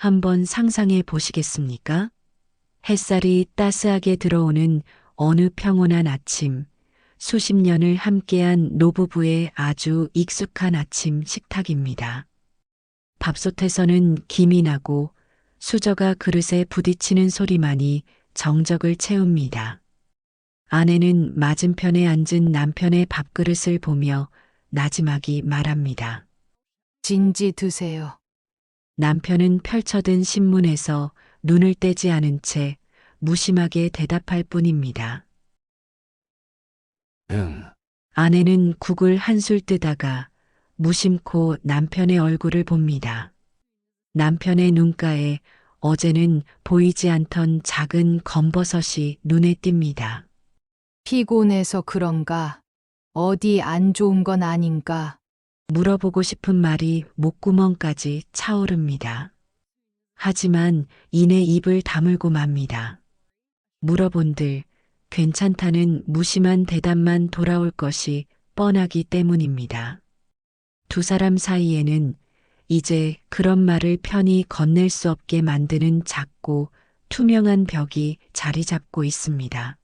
한번 상상해 보시겠습니까? 햇살이 따스하게 들어오는 어느 평온한 아침, 수십 년을 함께한 노부부의 아주 익숙한 아침 식탁입니다. 밥솥에서는 김이 나고 수저가 그릇에 부딪히는 소리만이 정적을 채웁니다. 아내는 맞은편에 앉은 남편의 밥그릇을 보며 나지막이 말합니다. 진지 드세요. 남편은 펼쳐든 신문에서 눈을 떼지 않은 채 무심하게 대답할 뿐입니다. 응, 아내는 국을 한술 뜨다가 무심코 남편의 얼굴을 봅니다. 남편의 눈가에 어제는 보이지 않던 작은 검버섯이 눈에 띕니다. 피곤해서 그런가? 어디 안 좋은 건 아닌가? 물어보고 싶은 말이 목구멍까지 차오릅니다. 하지만 이내 입을 다물고 맙니다. 물어본들 괜찮다는 무심한 대답만 돌아올 것이 뻔하기 때문입니다. 두 사람 사이에는 이제 그런 말을 편히 건넬 수 없게 만드는 작고 투명한 벽이 자리 잡고 있습니다.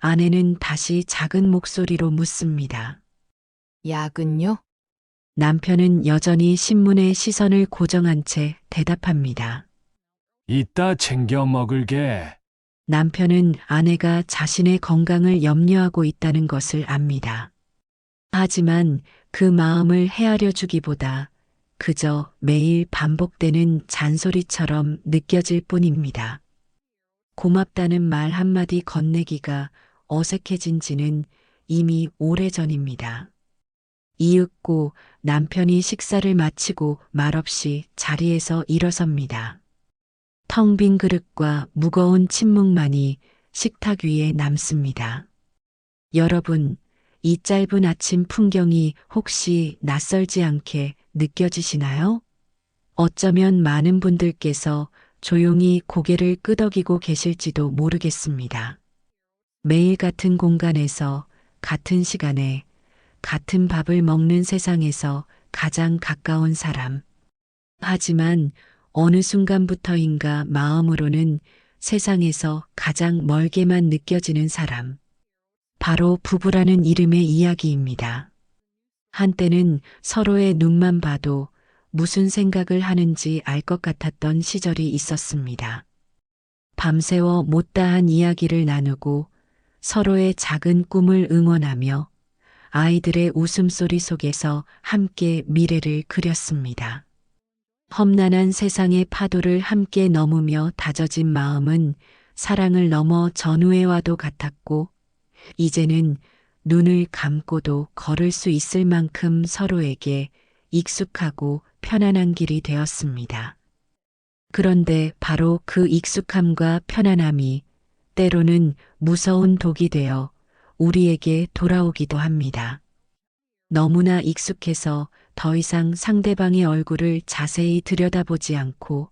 아내는 다시 작은 목소리로 묻습니다. 약은요? 남편은 여전히 신문에 시선을 고정한 채 대답합니다. 이따 챙겨 먹을게. 남편은 아내가 자신의 건강을 염려하고 있다는 것을 압니다. 하지만 그 마음을 헤아려 주기보다 그저 매일 반복되는 잔소리처럼 느껴질 뿐입니다. 고맙다는 말 한마디 건네기가 어색해진 지는 이미 오래전입니다. 이윽고 남편이 식사를 마치고 말없이 자리에서 일어섭니다. 텅 빈 그릇과 무거운 침묵만이 식탁 위에 남습니다. 여러분, 이 짧은 아침 풍경이 혹시 낯설지 않게 느껴지시나요? 어쩌면 많은 분들께서 조용히 고개를 끄덕이고 계실지도 모르겠습니다. 매일 같은 공간에서 같은 시간에 같은 밥을 먹는 세상에서 가장 가까운 사람. 하지만 어느 순간부터인가 마음으로는 세상에서 가장 멀게만 느껴지는 사람. 바로 부부라는 이름의 이야기입니다. 한때는 서로의 눈만 봐도 무슨 생각을 하는지 알 것 같았던 시절이 있었습니다. 밤새워 못다한 이야기를 나누고 서로의 작은 꿈을 응원하며 아이들의 웃음소리 속에서 함께 미래를 그렸습니다. 험난한 세상의 파도를 함께 넘으며 다져진 마음은 사랑을 넘어 전우애와도 같았고 이제는 눈을 감고도 걸을 수 있을 만큼 서로에게 익숙하고 편안한 길이 되었습니다. 그런데 바로 그 익숙함과 편안함이 때로는 무서운 독이 되어 우리에게 돌아오기도 합니다. 너무나 익숙해서 더 이상 상대방의 얼굴을 자세히 들여다보지 않고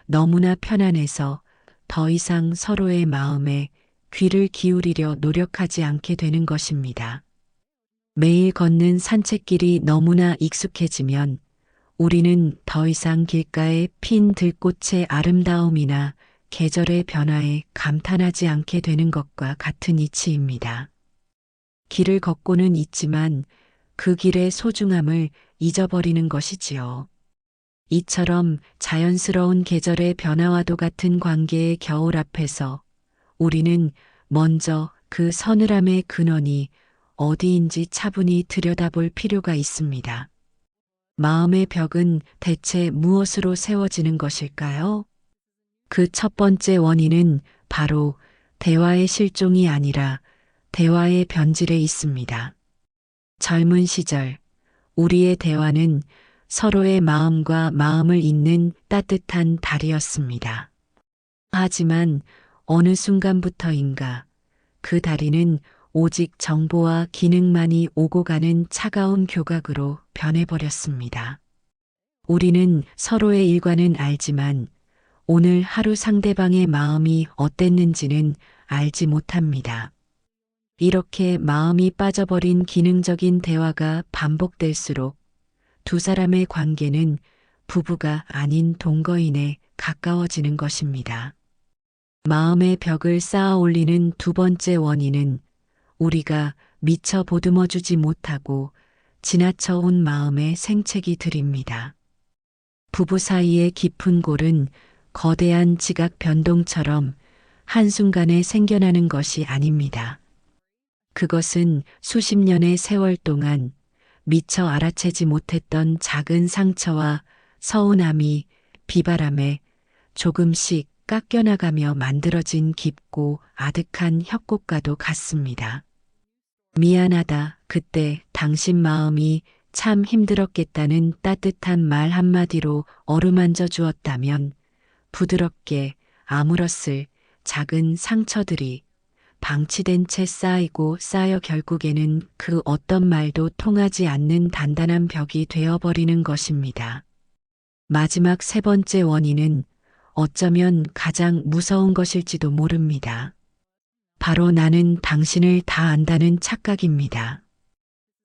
너무나 편안해서 더 이상 서로의 마음에 귀를 기울이려 노력하지 않게 되는 것입니다. 매일 걷는 산책길이 너무나 익숙해지면 우리는 더 이상 길가에 핀 들꽃의 아름다움이나 계절의 변화에 감탄하지 않게 되는 것과 같은 이치입니다. 길을 걷고는 있지만 그 길의 소중함을 잊어버리는 것이지요. 이처럼 자연스러운 계절의 변화와도 같은 관계의 겨울 앞에서 우리는 먼저 그 서늘함의 근원이 어디인지 차분히 들여다볼 필요가 있습니다. 마음의 벽은 대체 무엇으로 세워지는 것일까요? 그 첫 번째 원인은 바로 대화의 실종이 아니라 대화의 변질에 있습니다. 젊은 시절 우리의 대화는 서로의 마음과 마음을 잇는 따뜻한 달이었습니다. 하지만 어느 순간부터인가 그 다리는 오직 정보와 기능만이 오고 가는 차가운 교각으로 변해버렸습니다. 우리는 서로의 일과는 알지만 오늘 하루 상대방의 마음이 어땠는지는 알지 못합니다. 이렇게 마음이 빠져버린 기능적인 대화가 반복될수록 두 사람의 관계는 부부가 아닌 동거인에 가까워지는 것입니다. 마음의 벽을 쌓아 올리는 두 번째 원인은 우리가 미처 보듬어주지 못하고 지나쳐온 마음의 생채기들입니다. 부부 사이의 깊은 골은 거대한 지각 변동처럼 한순간에 생겨나는 것이 아닙니다. 그것은 수십 년의 세월 동안 미처 알아채지 못했던 작은 상처와 서운함이 비바람에 조금씩 깎여나가며 만들어진 깊고 아득한 협곡과도 같습니다. 미안하다. 그때 당신 마음이 참 힘들었겠다는 따뜻한 말 한마디로 어루만져 주었다면 부드럽게 아물었을 작은 상처들이 방치된 채 쌓이고 쌓여 결국에는 그 어떤 말도 통하지 않는 단단한 벽이 되어버리는 것입니다. 마지막 세 번째 원인은 어쩌면 가장 무서운 것일지도 모릅니다. 바로 나는 당신을 다 안다는 착각입니다.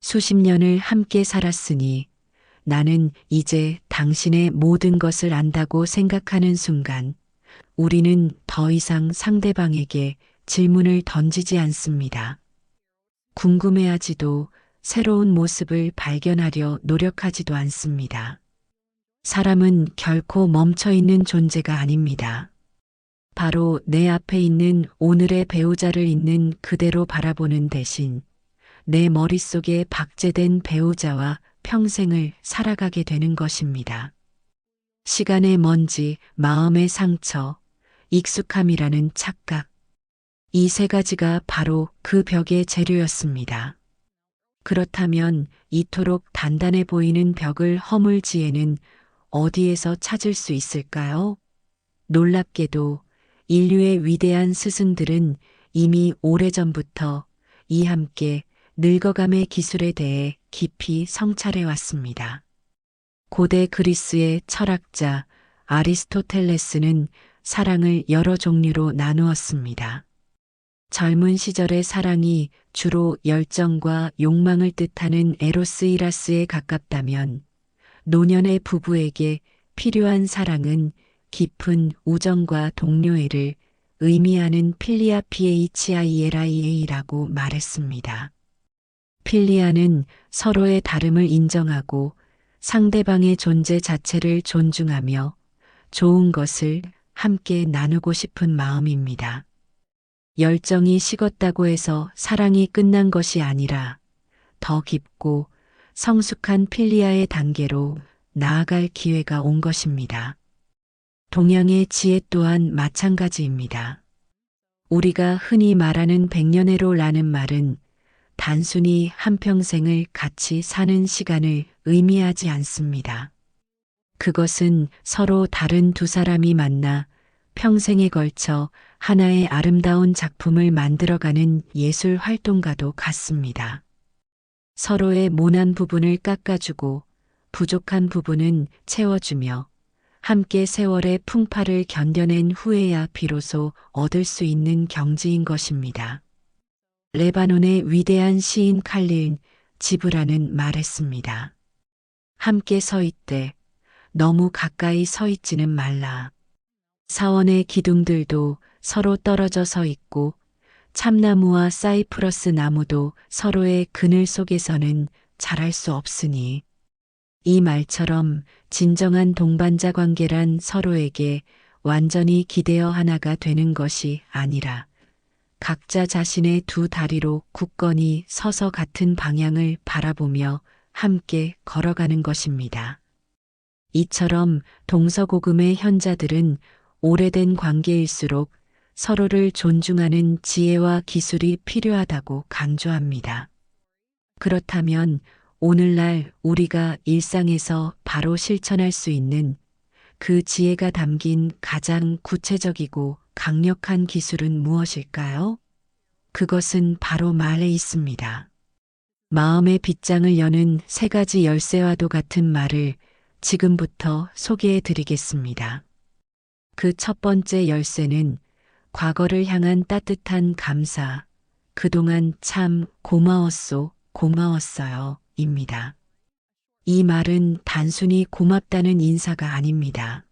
수십 년을 함께 살았으니 나는 이제 당신의 모든 것을 안다고 생각하는 순간 우리는 더 이상 상대방에게 질문을 던지지 않습니다. 궁금해하지도 새로운 모습을 발견하려 노력하지도 않습니다. 사람은 결코 멈춰있는 존재가 아닙니다. 바로 내 앞에 있는 오늘의 배우자를 있는 그대로 바라보는 대신 내 머릿속에 박제된 배우자와 평생을 살아가게 되는 것입니다. 시간의 먼지, 마음의 상처, 익숙함이라는 착각. 이 세 가지가 바로 그 벽의 재료였습니다. 그렇다면 이토록 단단해 보이는 벽을 허물 지혜는 어디에서 찾을 수 있을까요? 놀랍게도 인류의 위대한 스승들은 이미 오래전부터 이 함께 늙어감의 기술에 대해 깊이 성찰해 왔습니다. 고대 그리스의 철학자 아리스토텔레스는 사랑을 여러 종류로 나누었습니다. 젊은 시절의 사랑이 주로 열정과 욕망을 뜻하는 에로스이라스에 가깝다면 노년의 부부에게 필요한 사랑은 깊은 우정과 동료애를 의미하는 필리아 PHILIA라고 말했습니다. 필리아는 서로의 다름을 인정하고 상대방의 존재 자체를 존중하며 좋은 것을 함께 나누고 싶은 마음입니다. 열정이 식었다고 해서 사랑이 끝난 것이 아니라 더 깊고 성숙한 필리아의 단계로 나아갈 기회가 온 것입니다. 동양의 지혜 또한 마찬가지입니다. 우리가 흔히 말하는 백년해로라는 말은 단순히 한평생을 같이 사는 시간을 의미하지 않습니다. 그것은 서로 다른 두 사람이 만나 평생에 걸쳐 하나의 아름다운 작품을 만들어가는 예술 활동과도 같습니다. 서로의 모난 부분을 깎아주고 부족한 부분은 채워주며 함께 세월의 풍파를 견뎌낸 후에야 비로소 얻을 수 있는 경지인 것입니다. 레바논의 위대한 시인 칼릴 지브라는 말했습니다. 함께 서 있되 너무 가까이 서 있지는 말라. 사원의 기둥들도 서로 떨어져 서 있고 참나무와 사이프러스 나무도 서로의 그늘 속에서는 자랄 수 없으니 이 말처럼 진정한 동반자 관계란 서로에게 완전히 기대어 하나가 되는 것이 아니라 각자 자신의 두 다리로 굳건히 서서 같은 방향을 바라보며 함께 걸어가는 것입니다. 이처럼 동서고금의 현자들은 오래된 관계일수록 서로를 존중하는 지혜와 기술이 필요하다고 강조합니다. 그렇다면 오늘날 우리가 일상에서 바로 실천할 수 있는 그 지혜가 담긴 가장 구체적이고 강력한 기술은 무엇일까요? 그것은 바로 말에 있습니다. 마음의 빗장을 여는 세 가지 열쇠와도 같은 말을 지금부터 소개해 드리겠습니다. 그 첫 번째 열쇠는 과거를 향한 따뜻한 감사, 그동안 참 고마웠어요, 입니다. 이 말은 단순히 고맙다는 인사가 아닙니다.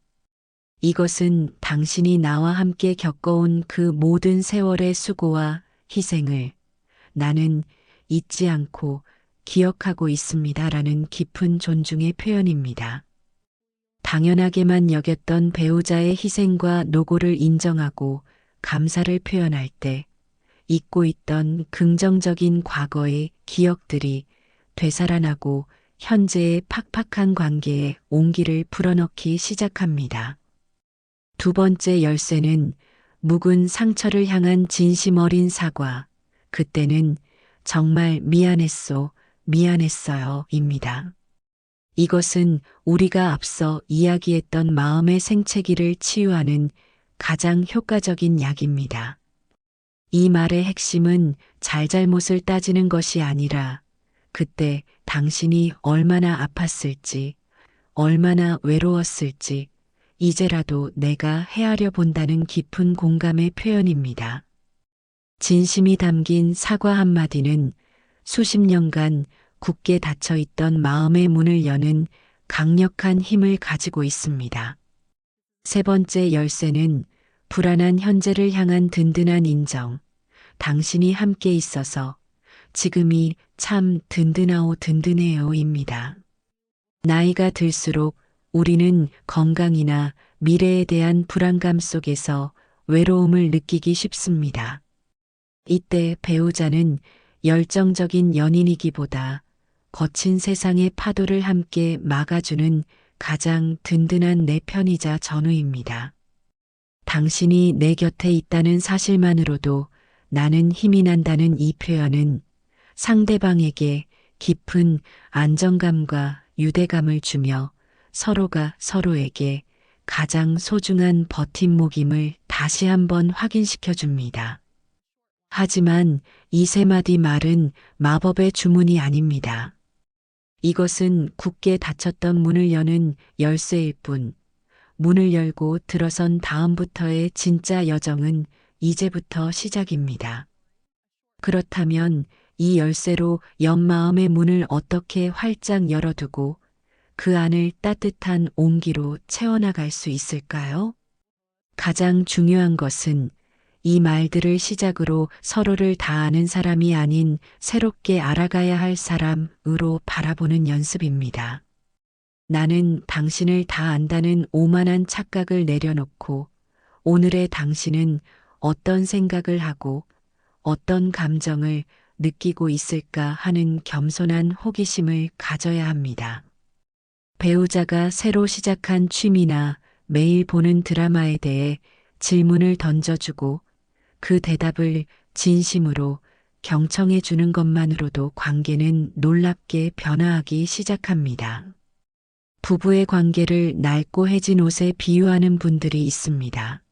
이것은 당신이 나와 함께 겪어온 그 모든 세월의 수고와 희생을 나는 잊지 않고 기억하고 있습니다라는 깊은 존중의 표현입니다. 당연하게만 여겼던 배우자의 희생과 노고를 인정하고 감사를 표현할 때 잊고 있던 긍정적인 과거의 기억들이 되살아나고 현재의 팍팍한 관계에 온기를 불어넣기 시작합니다. 두 번째 열쇠는 묵은 상처를 향한 진심 어린 사과, 그때는 정말 미안했어, 미안했어요, 입니다. 이것은 우리가 앞서 이야기했던 마음의 생채기를 치유하는 가장 효과적인 약입니다. 이 말의 핵심은 잘잘못을 따지는 것이 아니라 그때 당신이 얼마나 아팠을지, 얼마나 외로웠을지, 이제라도 내가 헤아려 본다는 깊은 공감의 표현입니다. 진심이 담긴 사과 한마디는 수십 년간 굳게 닫혀 있던 마음의 문을 여는 강력한 힘을 가지고 있습니다. 세 번째 열쇠는 불안한 현재를 향한 든든한 인정. 당신이 함께 있어서 지금이 참 든든하오 든든해요입니다. 나이가 들수록 우리는 건강이나 미래에 대한 불안감 속에서 외로움을 느끼기 쉽습니다. 이때 배우자는 열정적인 연인이기보다 거친 세상의 파도를 함께 막아주는 가장 든든한 내 편이자 전우입니다. 당신이 내 곁에 있다는 사실만으로도 나는 힘이 난다는 이 표현은 상대방에게 깊은 안정감과 유대감을 주며 서로가 서로에게 가장 소중한 버팀목임을 다시 한번 확인시켜 줍니다. 하지만 이 세 마디 말은 마법의 주문이 아닙니다. 이것은 굳게 닫혔던 문을 여는 열쇠일 뿐, 문을 열고 들어선 다음부터의 진짜 여정은 이제부터 시작입니다. 그렇다면 이 열쇠로 옆마음의 문을 어떻게 활짝 열어두고 그 안을 따뜻한 온기로 채워나갈 수 있을까요? 가장 중요한 것은 이 말들을 시작으로 서로를 다 아는 사람이 아닌 새롭게 알아가야 할 사람으로 바라보는 연습입니다. 나는 당신을 다 안다는 오만한 착각을 내려놓고 오늘의 당신은 어떤 생각을 하고 어떤 감정을 느끼고 있을까 하는 겸손한 호기심을 가져야 합니다. 배우자가 새로 시작한 취미나 매일 보는 드라마에 대해 질문을 던져주고 그 대답을 진심으로 경청해 주는 것만으로도 관계는 놀랍게 변화하기 시작합니다. 부부의 관계를 낡고 해진 옷에 비유하는 분들이 있습니다.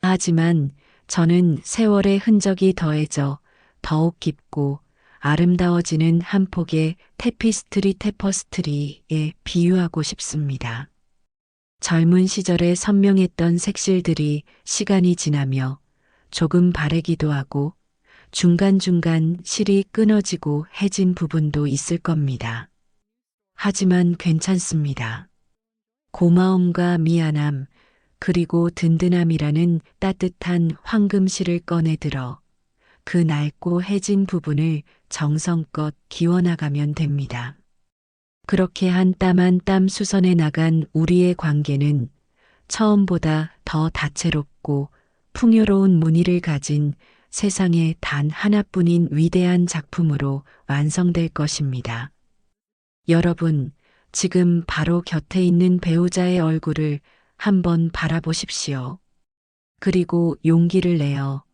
하지만 저는 세월의 흔적이 더해져 더욱 깊고 아름다워지는 한 폭의 테퍼스트리에 비유하고 싶습니다. 젊은 시절에 선명했던 색실들이 시간이 지나며 조금 바래기도 하고 중간중간 실이 끊어지고 해진 부분도 있을 겁니다. 하지만 괜찮습니다. 고마움과 미안함, 그리고 든든함이라는 따뜻한 황금실을 꺼내들어 그 낡고 해진 부분을 정성껏 기워나가면 됩니다. 그렇게 한 땀 한 땀 수선해 나간 우리의 관계는 처음보다 더 다채롭고 풍요로운 무늬를 가진 세상에 단 하나뿐인 위대한 작품으로 완성될 것입니다. 여러분, 지금 바로 곁에 있는 배우자의 얼굴을 한번 바라보십시오. 그리고 용기를 내어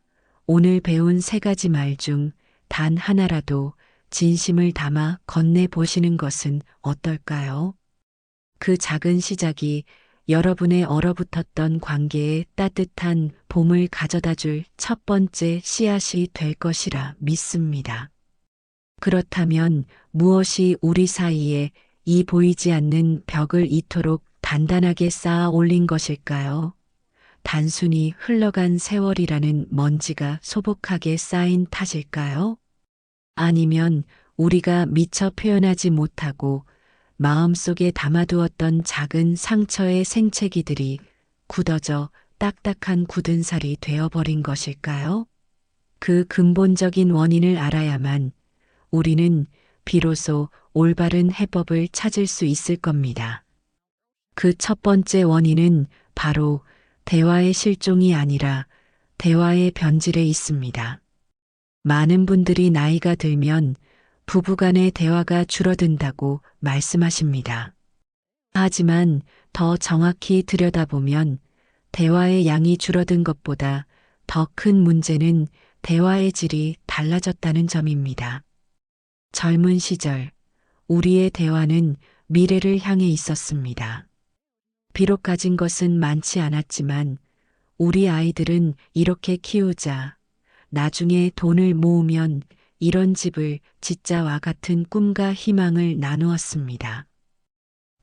오늘 배운 세 가지 말 중 단 하나라도 진심을 담아 건네보시는 것은 어떨까요? 그 작은 시작이 여러분의 얼어붙었던 관계에 따뜻한 봄을 가져다 줄 첫 번째 씨앗이 될 것이라 믿습니다. 그렇다면 무엇이 우리 사이에 이 보이지 않는 벽을 이토록 단단하게 쌓아 올린 것일까요? 단순히 흘러간 세월이라는 먼지가 소복하게 쌓인 탓일까요? 아니면 우리가 미처 표현하지 못하고 마음속에 담아두었던 작은 상처의 생채기들이 굳어져 딱딱한 굳은 살이 되어버린 것일까요? 그 근본적인 원인을 알아야만 우리는 비로소 올바른 해법을 찾을 수 있을 겁니다. 그 첫 번째 원인은 바로 대화의 실종이 아니라 대화의 변질에 있습니다. 많은 분들이 나이가 들면 부부간의 대화가 줄어든다고 말씀하십니다. 하지만 더 정확히 들여다보면 대화의 양이 줄어든 것보다 더 큰 문제는 대화의 질이 달라졌다는 점입니다. 젊은 시절 우리의 대화는 미래를 향해 있었습니다. 비록 가진 것은 많지 않았지만 우리 아이들은 이렇게 키우자, 나중에 돈을 모으면 이런 집을 짓자와 같은 꿈과 희망을 나누었습니다.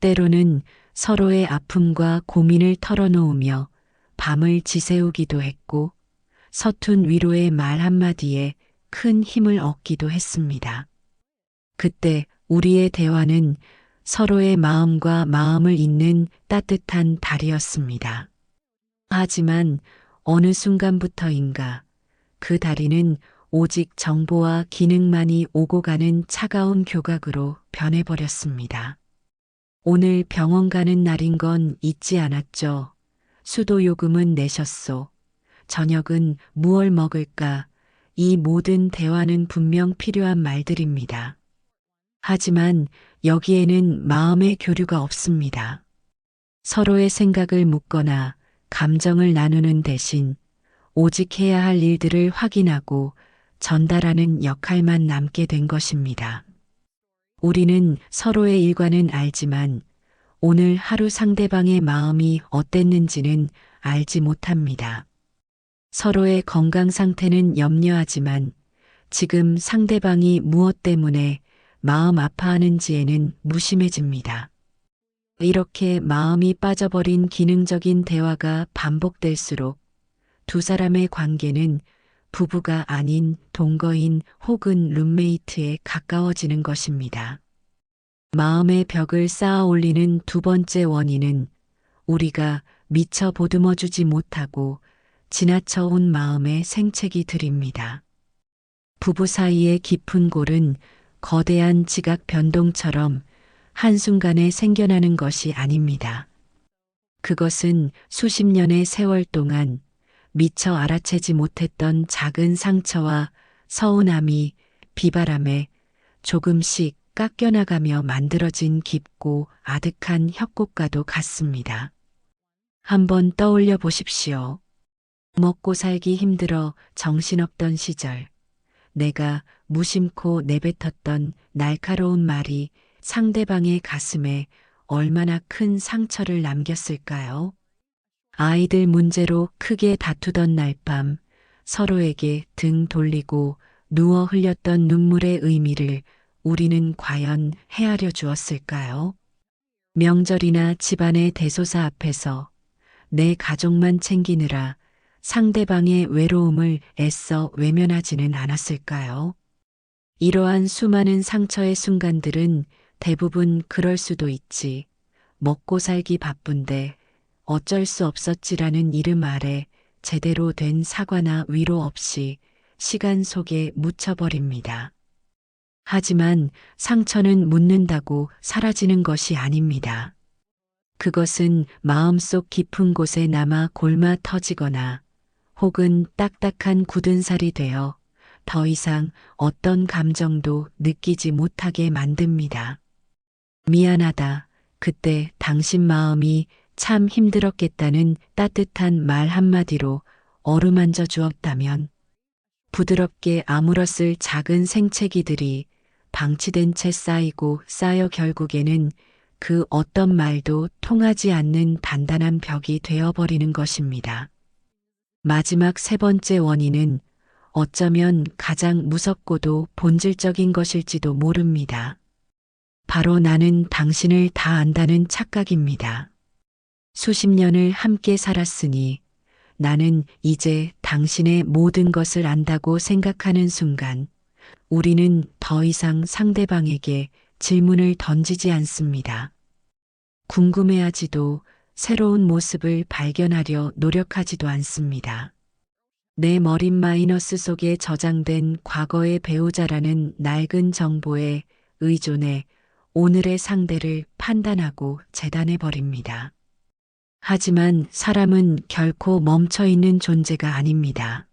때로는 서로의 아픔과 고민을 털어놓으며 밤을 지새우기도 했고 서툰 위로의 말 한마디에 큰 힘을 얻기도 했습니다. 그때 우리의 대화는 서로의 마음과 마음을 잇는 따뜻한 달이었습니다. 하지만 어느 순간부터인가 그 다리는 오직 정보와 기능만이 오고 가는 차가운 교각으로 변해버렸습니다. 오늘 병원 가는 날인 건 잊지 않았죠. 수도 요금은 내셨소. 저녁은 무얼 먹을까? 이 모든 대화는 분명 필요한 말들입니다. 하지만 여기에는 마음의 교류가 없습니다. 서로의 생각을 묻거나 감정을 나누는 대신 오직 해야 할 일들을 확인하고 전달하는 역할만 남게 된 것입니다. 우리는 서로의 일과는 알지만 오늘 하루 상대방의 마음이 어땠는지는 알지 못합니다. 서로의 건강 상태는 염려하지만 지금 상대방이 무엇 때문에 마음 아파하는지에는 무심해집니다. 이렇게 마음이 빠져버린 기능적인 대화가 반복될수록 두 사람의 관계는 부부가 아닌 동거인 혹은 룸메이트에 가까워지는 것입니다. 마음의 벽을 쌓아 올리는 두 번째 원인은 우리가 미처 보듬어주지 못하고 지나쳐온 마음의 생채기들입니다. 부부 사이의 깊은 골은 거대한 지각 변동처럼 한순간에 생겨나는 것이 아닙니다. 그것은 수십 년의 세월 동안 미처 알아채지 못했던 작은 상처와 서운함이 비바람에 조금씩 깎여나가며 만들어진 깊고 아득한 협곡과도 같습니다. 한번 떠올려 보십시오. 먹고 살기 힘들어 정신없던 시절, 내가 무심코 내뱉었던 날카로운 말이 상대방의 가슴에 얼마나 큰 상처를 남겼을까요? 아이들 문제로 크게 다투던 날 밤 서로에게 등 돌리고 누워 흘렸던 눈물의 의미를 우리는 과연 헤아려 주었을까요? 명절이나 집안의 대소사 앞에서 내 가족만 챙기느라 상대방의 외로움을 애써 외면하지는 않았을까요? 이러한 수많은 상처의 순간들은 대부분 그럴 수도 있지. 먹고 살기 바쁜데 어쩔 수 없었지라는 이름 아래 제대로 된 사과나 위로 없이 시간 속에 묻혀버립니다. 하지만 상처는 묻는다고 사라지는 것이 아닙니다. 그것은 마음속 깊은 곳에 남아 골마 터지거나 혹은 딱딱한 굳은 살이 되어 더 이상 어떤 감정도 느끼지 못하게 만듭니다. 미안하다. 그때 당신 마음이 참 힘들었겠다는 따뜻한 말 한마디로 어루만져 주었다면 부드럽게 아물었을 작은 생채기들이 방치된 채 쌓이고 쌓여 결국에는 그 어떤 말도 통하지 않는 단단한 벽이 되어버리는 것입니다. 마지막 세 번째 원인은 어쩌면 가장 무섭고도 본질적인 것일지도 모릅니다. 바로 나는 당신을 다 안다는 착각입니다. 수십 년을 함께 살았으니 나는 이제 당신의 모든 것을 안다고 생각하는 순간 우리는 더 이상 상대방에게 질문을 던지지 않습니다. 궁금해하지도 새로운 모습을 발견하려 노력하지도 않습니다. 내 머릿 마이너스 속에 저장된 과거의 배우자라는 낡은 정보에 의존해 오늘의 상대를 판단하고 재단해 버립니다. 하지만 사람은 결코 멈춰 있는 존재가 아닙니다.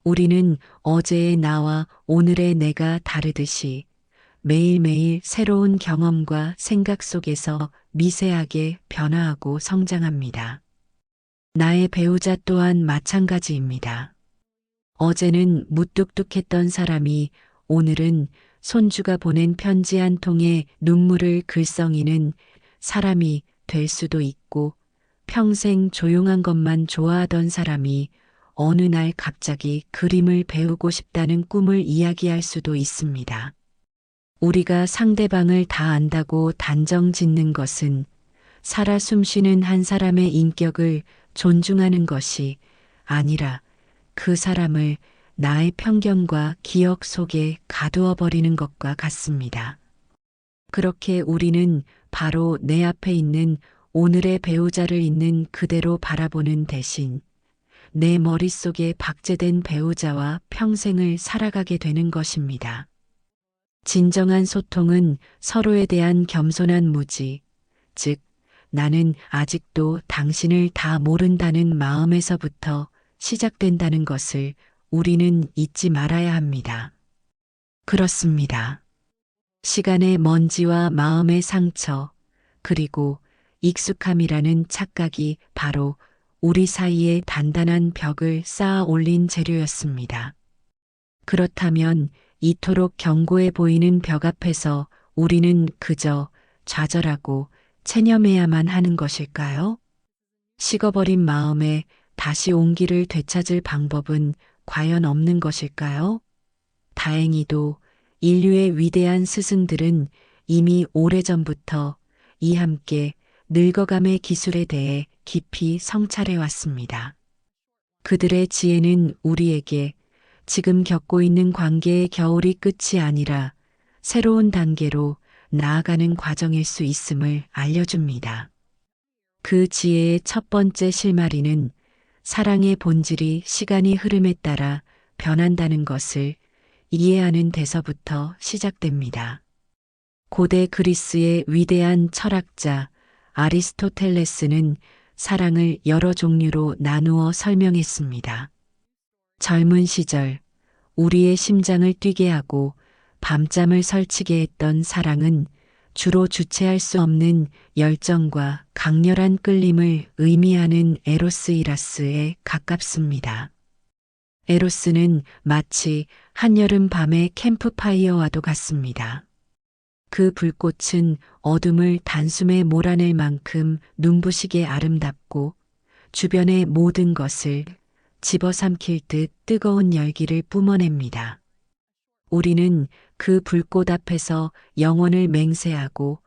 우리는 어제의 나와 오늘의 내가 다르듯이 매일매일 새로운 경험과 생각 속에서 미세하게 변화하고 성장합니다. 나의 배우자 또한 마찬가지입니다. 어제는 무뚝뚝했던 사람이 오늘은 손주가 보낸 편지 한 통에 눈물을 글썽이는 사람이 될 수도 있고, 평생 조용한 것만 좋아하던 사람이 어느 날 갑자기 그림을 배우고 싶다는 꿈을 이야기할 수도 있습니다. 우리가 상대방을 다 안다고 단정 짓는 것은 살아 숨쉬는 한 사람의 인격을 존중하는 것이 아니라 그 사람을 나의 편견과 기억 속에 가두어 버리는 것과 같습니다. 그렇게 우리는 바로 내 앞에 있는 오늘의 배우자를 있는 그대로 바라보는 대신 내 머릿속에 박제된 배우자와 평생을 살아가게 되는 것입니다. 진정한 소통은 서로에 대한 겸손한 무지, 즉, 나는 아직도 당신을 다 모른다는 마음에서부터 시작된다는 것을 우리는 잊지 말아야 합니다. 그렇습니다. 시간의 먼지와 마음의 상처, 그리고 익숙함이라는 착각이 바로 우리 사이에 단단한 벽을 쌓아 올린 재료였습니다. 그렇다면 이토록 견고해 보이는 벽 앞에서 우리는 그저 좌절하고 체념해야만 하는 것일까요? 식어버린 마음에 다시 온기를 되찾을 방법은 과연 없는 것일까요? 다행히도 인류의 위대한 스승들은 이미 오래전부터 이 함께 늙어감의 기술에 대해 깊이 성찰해 왔습니다. 그들의 지혜는 우리에게 지금 겪고 있는 관계의 겨울이 끝이 아니라 새로운 단계로 나아가는 과정일 수 있음을 알려줍니다. 그 지혜의 첫 번째 실마리는 사랑의 본질이 시간이 흐름에 따라 변한다는 것을 이해하는 데서부터 시작됩니다. 고대 그리스의 위대한 철학자 아리스토텔레스는 사랑을 여러 종류로 나누어 설명했습니다. 젊은 시절 우리의 심장을 뛰게 하고 밤잠을 설치게 했던 사랑은 주로 주체할 수 없는 열정과 강렬한 끌림을 의미하는 에로스이라스에 가깝습니다. 에로스는 마치 한여름 밤의 캠프파이어와도 같습니다. 그 불꽃은 어둠을 단숨에 몰아낼 만큼 눈부시게 아름답고 주변의 모든 것을 집어삼킬 듯 뜨거운 열기를 뿜어냅니다. 우리는 그 불꽃 앞에서 영혼을 맹세하고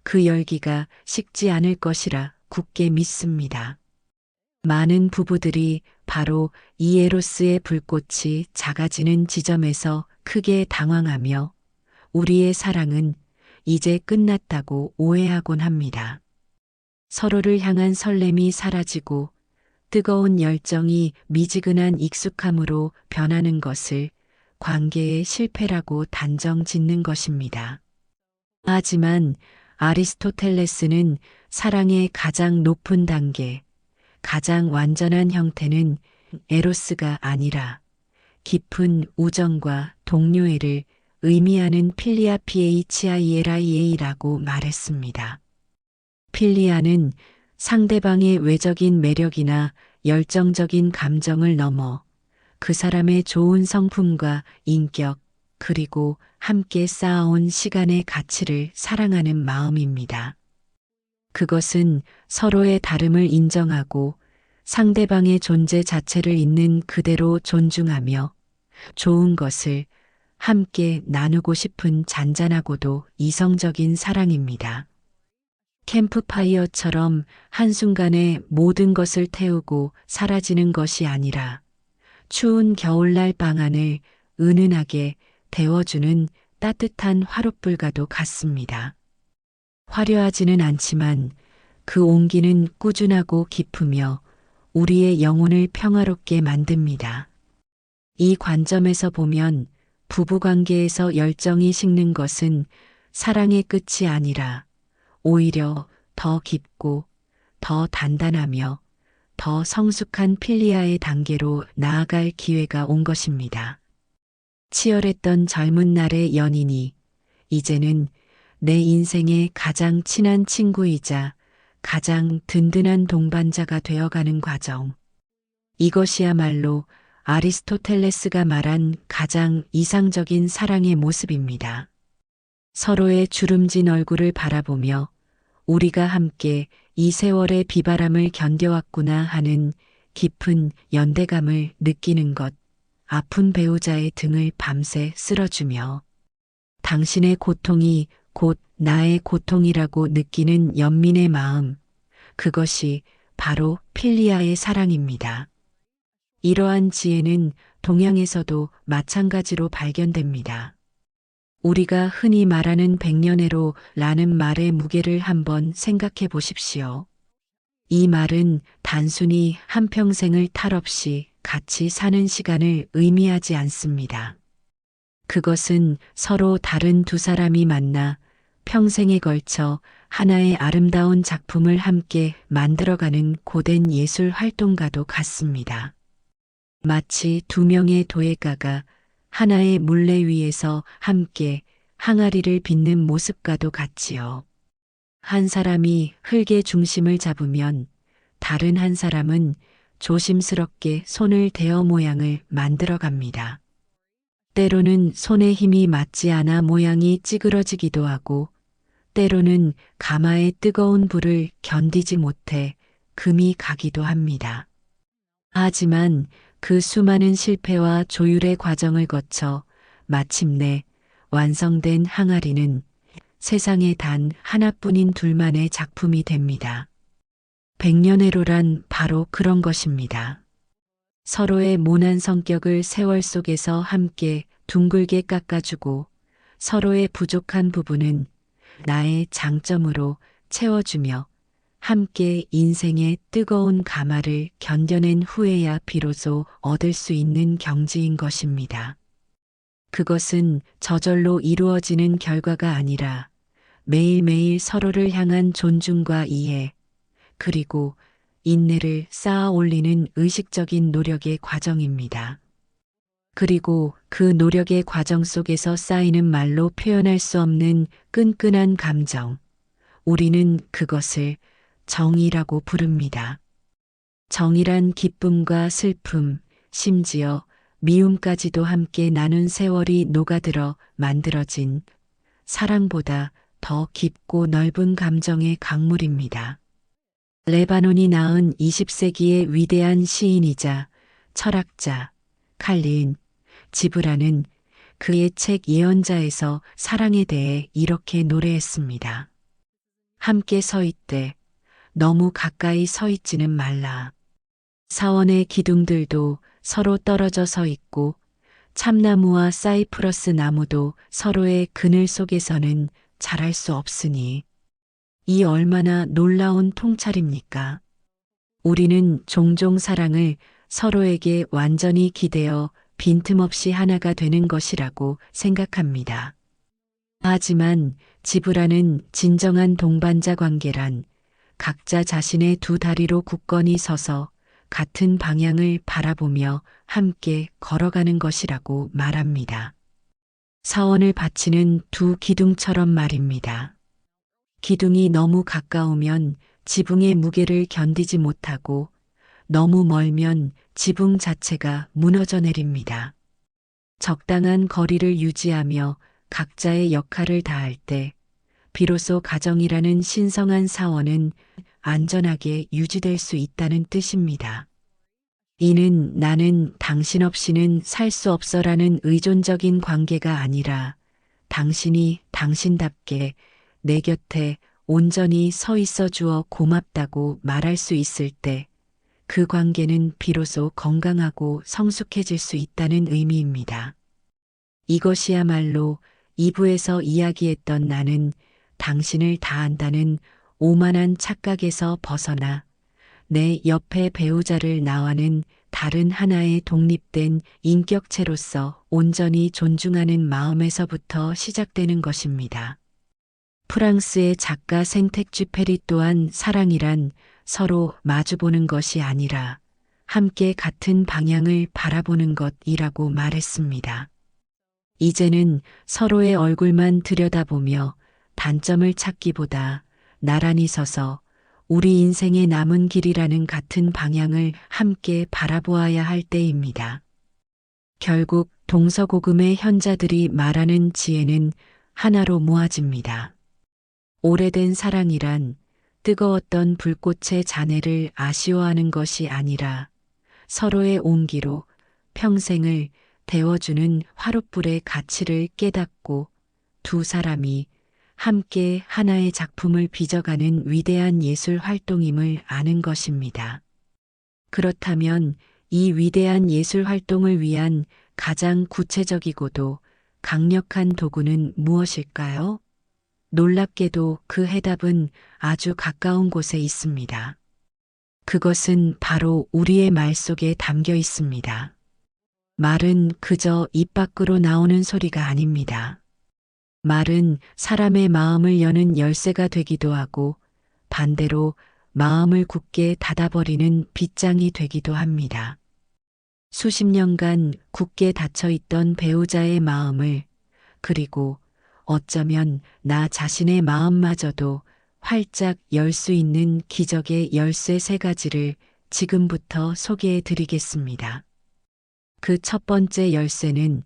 그 열기가 식지 않을 것이라 굳게 믿습니다. 많은 부부들이 바로 이 에로스의 불꽃이 작아지는 지점에서 크게 당황하며 우리의 사랑은 이제 끝났다고 오해하곤 합니다. 서로를 향한 설렘이 사라지고 뜨거운 열정이 미지근한 익숙함으로 변하는 것을 관계의 실패라고 단정 짓는 것입니다. 하지만 아리스토텔레스는 사랑의 가장 높은 단계, 가장 완전한 형태는 에로스가 아니라 깊은 우정과 동료애를 의미하는 필리아 phiera이라고 말했습니다. 필리아는 상대방의 외적인 매력이나 열정적인 감정을 넘어 그 사람의 좋은 성품과 인격, 그리고 함께 쌓아온 시간의 가치를 사랑하는 마음입니다. 그것은 서로의 다름을 인정하고 상대방의 존재 자체를 있는 그대로 존중하며 좋은 것을 함께 나누고 싶은 잔잔하고도 이성적인 사랑입니다. 캠프파이어처럼 한순간에 모든 것을 태우고 사라지는 것이 아니라 추운 겨울날 방안을 은은하게 데워주는 따뜻한 화롯불과도 같습니다. 화려하지는 않지만 그 온기는 꾸준하고 깊으며 우리의 영혼을 평화롭게 만듭니다. 이 관점에서 보면 부부관계에서 열정이 식는 것은 사랑의 끝이 아니라 오히려 더 깊고 더 단단하며 더 성숙한 필리아의 단계로 나아갈 기회가 온 것입니다. 치열했던 젊은 날의 연인이 이제는 내 인생의 가장 친한 친구이자 가장 든든한 동반자가 되어가는 과정. 이것이야말로 아리스토텔레스가 말한 가장 이상적인 사랑의 모습입니다. 서로의 주름진 얼굴을 바라보며 우리가 함께 이 세월의 비바람을 견뎌왔구나 하는 깊은 연대감을 느끼는 것, 아픈 배우자의 등을 밤새 쓸어주며 당신의 고통이 곧 나의 고통이라고 느끼는 연민의 마음, 그것이 바로 필리아의 사랑입니다. 이러한 지혜는 동양에서도 마찬가지로 발견됩니다. 우리가 흔히 말하는 백년해로라는 말의 무게를 한번 생각해 보십시오. 이 말은 단순히 한평생을 탈 없이 같이 사는 시간을 의미하지 않습니다. 그것은 서로 다른 두 사람이 만나 평생에 걸쳐 하나의 아름다운 작품을 함께 만들어가는 고된 예술 활동과도 같습니다. 마치 두 명의 도예가가 하나의 물레 위에서 함께 항아리를 빚는 모습과도 같지요. 한 사람이 흙의 중심을 잡으면 다른 한 사람은 조심스럽게 손을 대어 모양을 만들어 갑니다. 때로는 손의 힘이 맞지 않아 모양이 찌그러지기도 하고 때로는 가마의 뜨거운 불을 견디지 못해 금이 가기도 합니다. 하지만 그 수많은 실패와 조율의 과정을 거쳐 마침내 완성된 항아리는 세상에 단 하나뿐인 둘만의 작품이 됩니다. 백년해로란 바로 그런 것입니다. 서로의 모난 성격을 세월 속에서 함께 둥글게 깎아주고 서로의 부족한 부분은 나의 장점으로 채워주며 함께 인생의 뜨거운 가마를 견뎌낸 후에야 비로소 얻을 수 있는 경지인 것입니다. 그것은 저절로 이루어지는 결과가 아니라 매일매일 서로를 향한 존중과 이해, 그리고 인내를 쌓아 올리는 의식적인 노력의 과정입니다. 그리고 그 노력의 과정 속에서 쌓이는 말로 표현할 수 없는 끈끈한 감정, 우리는 그것을 정이라고 부릅니다. 정이란 기쁨과 슬픔, 심지어 미움까지도 함께 나눈 세월이 녹아들어 만들어진 사랑보다 더 깊고 넓은 감정의 강물입니다. 레바논이 낳은 20세기의 위대한 시인이자 철학자 칼린 지브라는 그의 책 예언자에서 사랑에 대해 이렇게 노래했습니다. 함께 서 있되 너무 가까이 서 있지는 말라. 사원의 기둥들도 서로 떨어져 서 있고 참나무와 사이프러스 나무도 서로의 그늘 속에서는 자랄 수 없으니 이 얼마나 놀라운 통찰입니까? 우리는 종종 사랑을 서로에게 완전히 기대어 빈틈없이 하나가 되는 것이라고 생각합니다. 하지만 지브라는 진정한 동반자 관계란 각자 자신의 두 다리로 굳건히 서서 같은 방향을 바라보며 함께 걸어가는 것이라고 말합니다. 사원을 바치는 두 기둥처럼 말입니다. 기둥이 너무 가까우면 지붕의 무게를 견디지 못하고 너무 멀면 지붕 자체가 무너져 내립니다. 적당한 거리를 유지하며 각자의 역할을 다할 때 비로소 가정이라는 신성한 사원은 안전하게 유지될 수 있다는 뜻입니다. 이는 나는 당신 없이는 살 수 없어라는 의존적인 관계가 아니라 당신이 당신답게 내 곁에 온전히 서 있어 주어 고맙다고 말할 수 있을 때 그 관계는 비로소 건강하고 성숙해질 수 있다는 의미입니다. 이것이야말로 2부에서 이야기했던 나는 당신을 다 안다는 오만한 착각에서 벗어나 내 옆에 배우자를 나와는 다른 하나의 독립된 인격체로서 온전히 존중하는 마음에서부터 시작되는 것입니다. 프랑스의 작가 생텍쥐페리 또한 사랑이란 서로 마주보는 것이 아니라 함께 같은 방향을 바라보는 것이라고 말했습니다. 이제는 서로의 얼굴만 들여다보며 단점을 찾기보다 나란히 서서 우리 인생의 남은 길이라는 같은 방향을 함께 바라보아야 할 때입니다. 결국 동서고금의 현자들이 말하는 지혜는 하나로 모아집니다. 오래된 사랑이란 뜨거웠던 불꽃의 잔해를 아쉬워하는 것이 아니라 서로의 온기로 평생을 데워주는 화롯불의 가치를 깨닫고 두 사람이 함께 하나의 작품을 빚어가는 위대한 예술 활동임을 아는 것입니다. 그렇다면 이 위대한 예술 활동을 위한 가장 구체적이고도 강력한 도구는 무엇일까요? 놀랍게도 그 해답은 아주 가까운 곳에 있습니다. 그것은 바로 우리의 말 속에 담겨 있습니다. 말은 그저 입 밖으로 나오는 소리가 아닙니다. 말은 사람의 마음을 여는 열쇠가 되기도 하고 반대로 마음을 굳게 닫아버리는 빗장이 되기도 합니다. 수십 년간 굳게 닫혀있던 배우자의 마음을 그리고 어쩌면 나 자신의 마음마저도 활짝 열 수 있는 기적의 열쇠 3가지를 지금부터 소개해 드리겠습니다. 그 첫 번째 열쇠는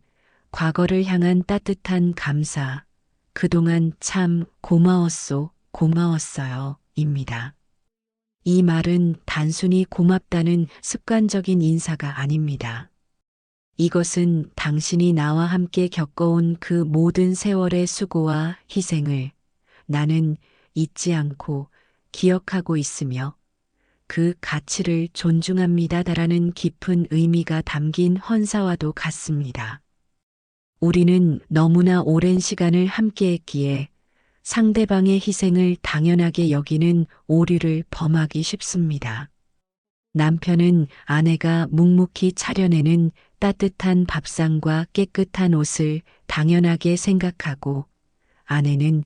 과거를 향한 따뜻한 감사, 그동안 참 고마웠소, 고마웠어요, 입니다. 이 말은 단순히 고맙다는 습관적인 인사가 아닙니다. 이것은 당신이 나와 함께 겪어온 그 모든 세월의 수고와 희생을 나는 잊지 않고 기억하고 있으며 그 가치를 존중합니다라는 깊은 의미가 담긴 헌사와도 같습니다. 우리는 너무나 오랜 시간을 함께했기에 상대방의 희생을 당연하게 여기는 오류를 범하기 쉽습니다. 남편은 아내가 묵묵히 차려내는 따뜻한 밥상과 깨끗한 옷을 당연하게 생각하고 아내는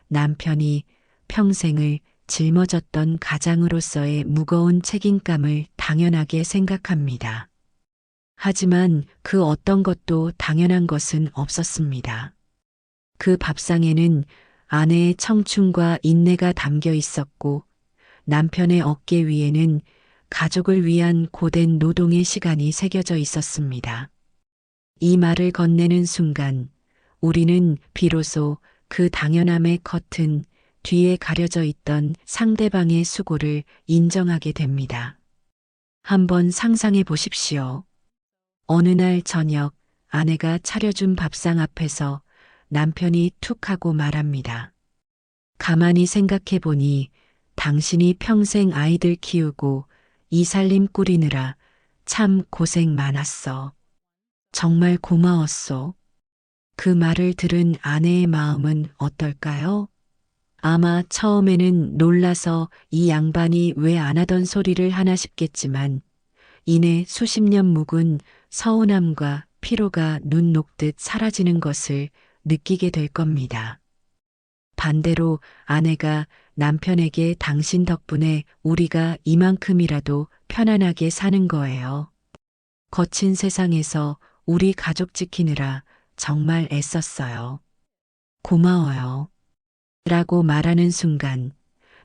남편이 평생을 짊어졌던 가장으로서의 무거운 책임감을 당연하게 생각합니다. 하지만 그 어떤 것도 당연한 것은 없었습니다. 그 밥상에는 아내의 청춘과 인내가 담겨 있었고 남편의 어깨 위에는 가족을 위한 고된 노동의 시간이 새겨져 있었습니다. 이 말을 건네는 순간 우리는 비로소 그 당연함의 커튼 뒤에 가려져 있던 상대방의 수고를 인정하게 됩니다. 한번 상상해 보십시오. 어느 날 저녁 아내가 차려준 밥상 앞에서 남편이 툭 하고 말합니다. 가만히 생각해 보니 당신이 평생 아이들 키우고 이살림 꾸리느라 참 고생 많았어. 정말 고마웠어. 그 말을 들은 아내의 마음은 어떨까요? 아마 처음에는 놀라서 이 양반이 왜 안 하던 소리를 하나 싶겠지만 이내 수십 년 묵은 서운함과 피로가 눈 녹듯 사라지는 것을 느끼게 될 겁니다. 반대로 아내가 남편에게 당신 덕분에 우리가 이만큼이라도 편안하게 사는 거예요. 거친 세상에서 우리 가족 지키느라 정말 애썼어요. 고마워요. 라고 말하는 순간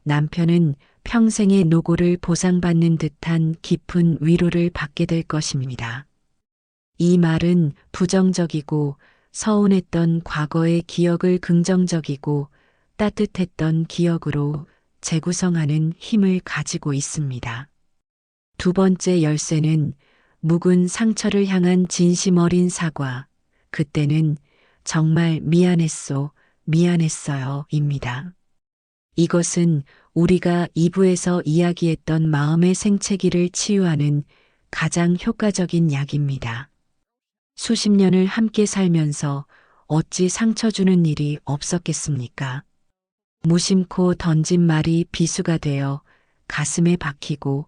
남편은 평생의 노고를 보상받는 듯한 깊은 위로를 받게 될 것입니다. 이 말은 부정적이고 서운했던 과거의 기억을 긍정적이고 따뜻했던 기억으로 재구성하는 힘을 가지고 있습니다. 두 번째 열쇠는 묵은 상처를 향한 진심 어린 사과, 그때는 정말 미안했소, 미안했어요, 입니다. 이것은 우리가 2부에서 이야기했던 마음의 생채기를 치유하는 가장 효과적인 약입니다. 수십 년을 함께 살면서 어찌 상처 주는 일이 없었겠습니까? 무심코 던진 말이 비수가 되어 가슴에 박히고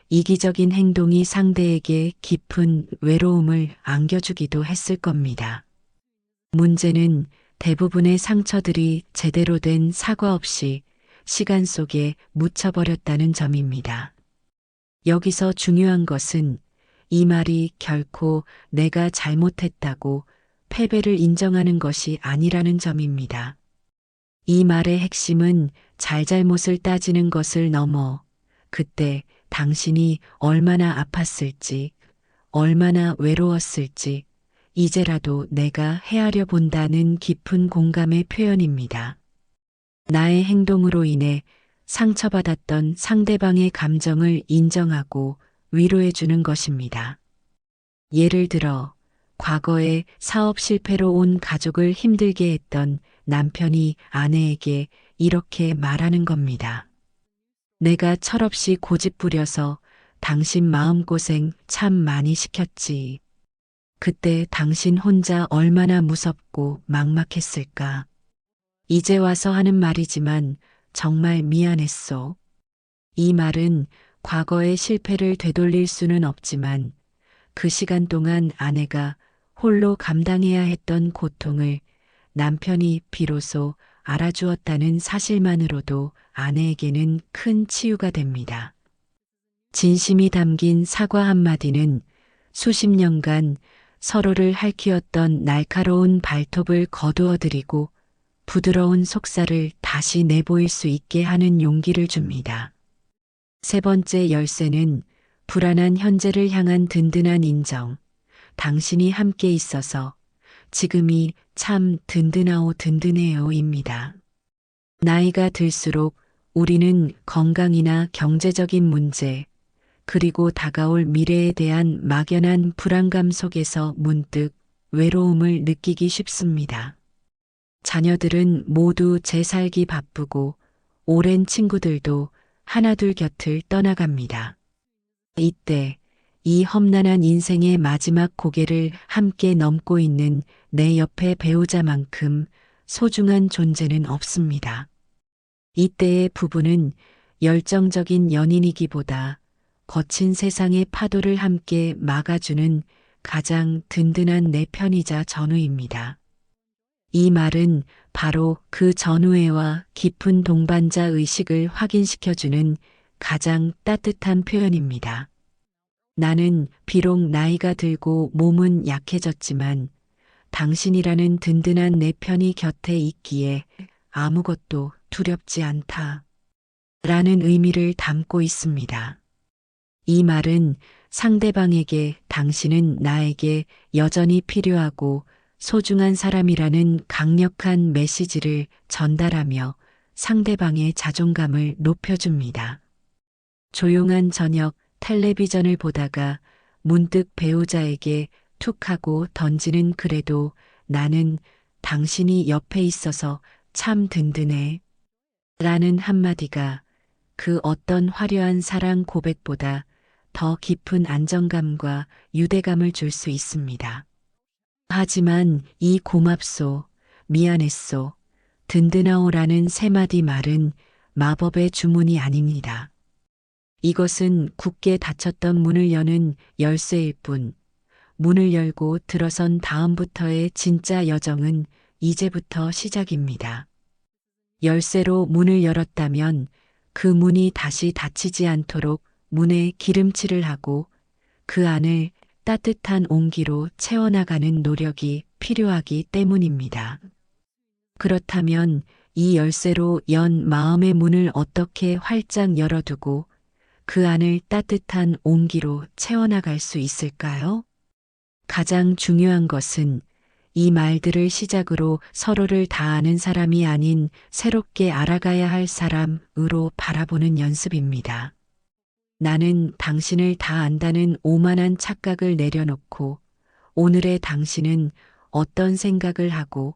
이기적인 행동이 상대에게 깊은 외로움을 안겨주기도 했을 겁니다. 문제는 대부분의 상처들이 제대로 된 사과 없이 시간 속에 묻혀버렸다는 점입니다. 여기서 중요한 것은 이 말이 결코 내가 잘못했다고 패배를 인정하는 것이 아니라는 점입니다. 이 말의 핵심은 잘잘못을 따지는 것을 넘어 그때 당신이 얼마나 아팠을지, 얼마나 외로웠을지, 이제라도 내가 헤아려 본다는 깊은 공감의 표현입니다. 나의 행동으로 인해 상처받았던 상대방의 감정을 인정하고 위로해 주는 것입니다. 예를 들어, 과거에 사업 실패로 온 가족을 힘들게 했던 남편이 아내에게 이렇게 말하는 겁니다. 내가 철없이 고집부려서 당신 마음고생 참 많이 시켰지. 그때 당신 혼자 얼마나 무섭고 막막했을까. 이제 와서 하는 말이지만 정말 미안했어. 이 말은 과거의 실패를 되돌릴 수는 없지만 그 시간 동안 아내가 홀로 감당해야 했던 고통을 남편이 비로소 알아주었다는 사실만으로도 아내에게는 큰 치유가 됩니다. 진심이 담긴 사과 한마디는 수십 년간 서로를 핥히었던 날카로운 발톱을 거두어드리고 부드러운 속살을 다시 내보일 수 있게 하는 용기를 줍니다. 세 번째 열쇠는 불안한 현재를 향한 든든한 인정. 당신이 함께 있어서 지금이 참 든든하오 든든해요입니다. 나이가 들수록 우리는 건강이나 경제적인 문제, 그리고 다가올 미래에 대한 막연한 불안감 속에서 문득 외로움을 느끼기 쉽습니다. 자녀들은 모두 재살기 바쁘고 오랜 친구들도 하나둘 곁을 떠나갑니다. 이때 이 험난한 인생의 마지막 고개를 함께 넘고 있는 내 옆의 배우자만큼 소중한 존재는 없습니다. 이때의 부부는 열정적인 연인이기보다 거친 세상의 파도를 함께 막아주는 가장 든든한 내 편이자 전우입니다. 이 말은 바로 그 전우애와 깊은 동반자 의식을 확인시켜주는 가장 따뜻한 표현입니다. 나는 비록 나이가 들고 몸은 약해졌지만 당신이라는 든든한 내 편이 곁에 있기에 아무것도 두렵지 않다. 라는 의미를 담고 있습니다. 이 말은 상대방에게 당신은 나에게 여전히 필요하고 소중한 사람이라는 강력한 메시지를 전달하며 상대방의 자존감을 높여줍니다. 조용한 저녁 텔레비전을 보다가 문득 배우자에게 툭 하고 던지는 그래도 나는 당신이 옆에 있어서 참 든든해. 라는 한마디가 그 어떤 화려한 사랑 고백보다 더 깊은 안정감과 유대감을 줄 수 있습니다. 하지만 이 고맙소, 미안했소, 든든하오라는 세 마디 말은 마법의 주문이 아닙니다. 이것은 굳게 닫혔던 문을 여는 열쇠일 뿐, 문을 열고 들어선 다음부터의 진짜 여정은 이제부터 시작입니다. 열쇠로 문을 열었다면 그 문이 다시 닫히지 않도록 문에 기름칠을 하고 그 안을 따뜻한 온기로 채워나가는 노력이 필요하기 때문입니다. 그렇다면 이 열쇠로 연 마음의 문을 어떻게 활짝 열어두고 그 안을 따뜻한 온기로 채워나갈 수 있을까요? 가장 중요한 것은 이 말들을 시작으로 서로를 다 아는 사람이 아닌 새롭게 알아가야 할 사람으로 바라보는 연습입니다. 나는 당신을 다 안다는 오만한 착각을 내려놓고 오늘의 당신은 어떤 생각을 하고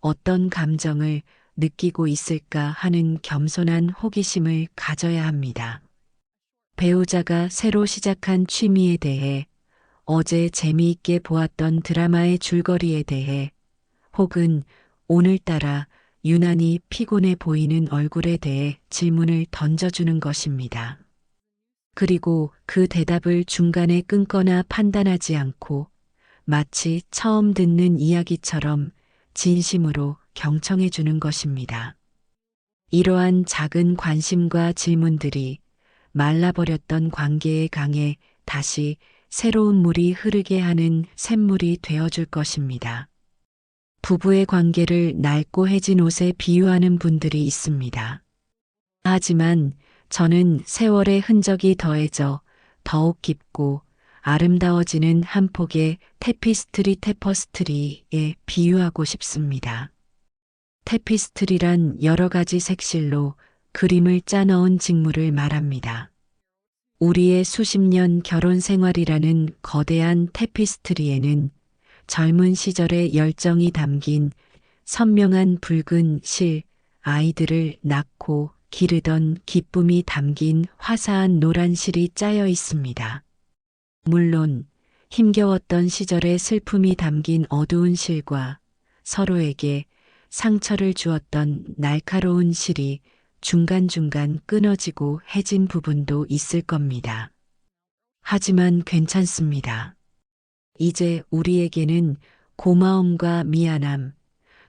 어떤 감정을 느끼고 있을까 하는 겸손한 호기심을 가져야 합니다. 배우자가 새로 시작한 취미에 대해, 어제 재미있게 보았던 드라마의 줄거리에 대해, 혹은 오늘따라 유난히 피곤해 보이는 얼굴에 대해 질문을 던져주는 것입니다. 그리고 그 대답을 중간에 끊거나 판단하지 않고 마치 처음 듣는 이야기처럼 진심으로 경청해 주는 것입니다. 이러한 작은 관심과 질문들이 말라버렸던 관계의 강에 다시 새로운 물이 흐르게 하는 샘물이 되어줄 것입니다. 부부의 관계를 낡고 해진 옷에 비유하는 분들이 있습니다. 하지만 저는 세월의 흔적이 더해져 더욱 깊고 아름다워지는 한 폭의 테피스트리에 비유하고 싶습니다. 테피스트리란 여러 가지 색실로 그림을 짜넣은 직물을 말합니다. 우리의 수십 년 결혼 생활이라는 거대한 테피스트리에는 젊은 시절의 열정이 담긴 선명한 붉은 실, 아이들을 낳고 기르던 기쁨이 담긴 화사한 노란 실이 짜여 있습니다. 물론 힘겨웠던 시절의 슬픔이 담긴 어두운 실과 서로에게 상처를 주었던 날카로운 실이 중간중간 끊어지고 해진 부분도 있을 겁니다. 하지만 괜찮습니다. 이제 우리에게는 고마움과 미안함,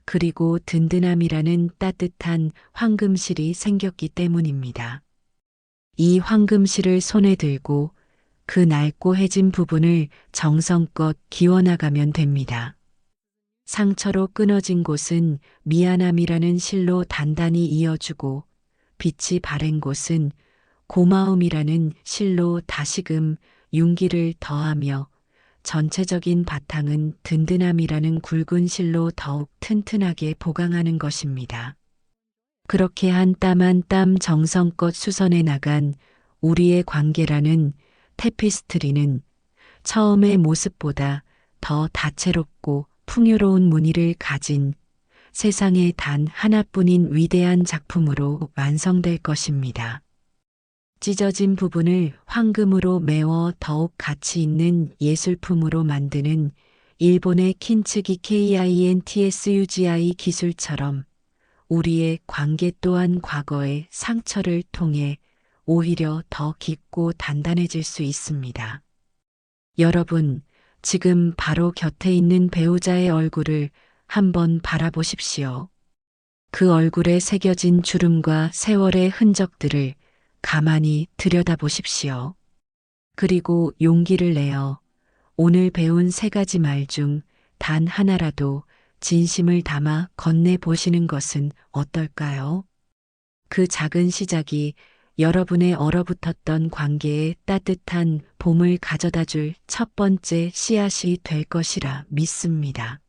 그리고 든든함이라는 따뜻한 황금실이 생겼기 때문입니다. 이 황금실을 손에 들고 그 낡고 해진 부분을 정성껏 기워나가면 됩니다. 상처로 끊어진 곳은 미안함이라는 실로 단단히 이어주고 빛이 바랜 곳은 고마움이라는 실로 다시금 윤기를 더하며 전체적인 바탕은 든든함이라는 굵은 실로 더욱 튼튼하게 보강하는 것입니다. 그렇게 한 땀 한 땀 정성껏 수선해 나간 우리의 관계라는 테피스트리는 처음의 모습보다 더 다채롭고 풍요로운 무늬를 가진 세상에 단 하나뿐인 위대한 작품으로 완성될 것입니다. 찢어진 부분을 황금으로 메워 더욱 가치 있는 예술품으로 만드는 일본의 킨츠기 KINTSUGI 기술처럼 우리의 관계 또한 과거의 상처를 통해 오히려 더 깊고 단단해질 수 있습니다. 여러분, 지금 바로 곁에 있는 배우자의 얼굴을 한번 바라보십시오. 그 얼굴에 새겨진 주름과 세월의 흔적들을 가만히 들여다보십시오. 그리고 용기를 내어 오늘 배운 3가지 말 중 단 하나라도 진심을 담아 건네보시는 것은 어떨까요? 그 작은 시작이 여러분의 얼어붙었던 관계에 따뜻한 봄을 가져다 줄 첫 번째 씨앗이 될 것이라 믿습니다.